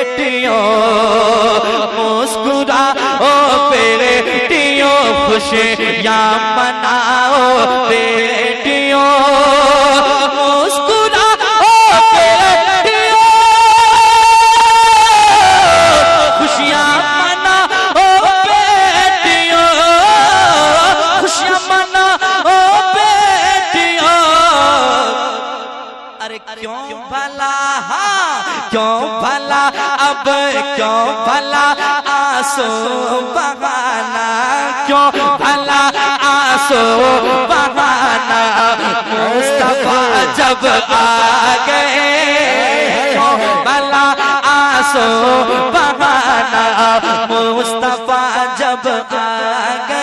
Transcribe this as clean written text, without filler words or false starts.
بیٹیوں مسکراؤ بیٹیوں خوشیاں مناؤ بیٹیوں مسکراؤ بیٹیوں خوشیاں مناؤ بیٹیوں خوشیاں مناؤ بیٹیوں ارے کیوں بھلا کیوں بھلا اب کیوں بھلا آنسو بہانا کیوں بھلا آنسو بہانا مصطفیٰ جب آ گئے کیوں بھلا آنسو بہانا مصطفیٰ جب آ گئے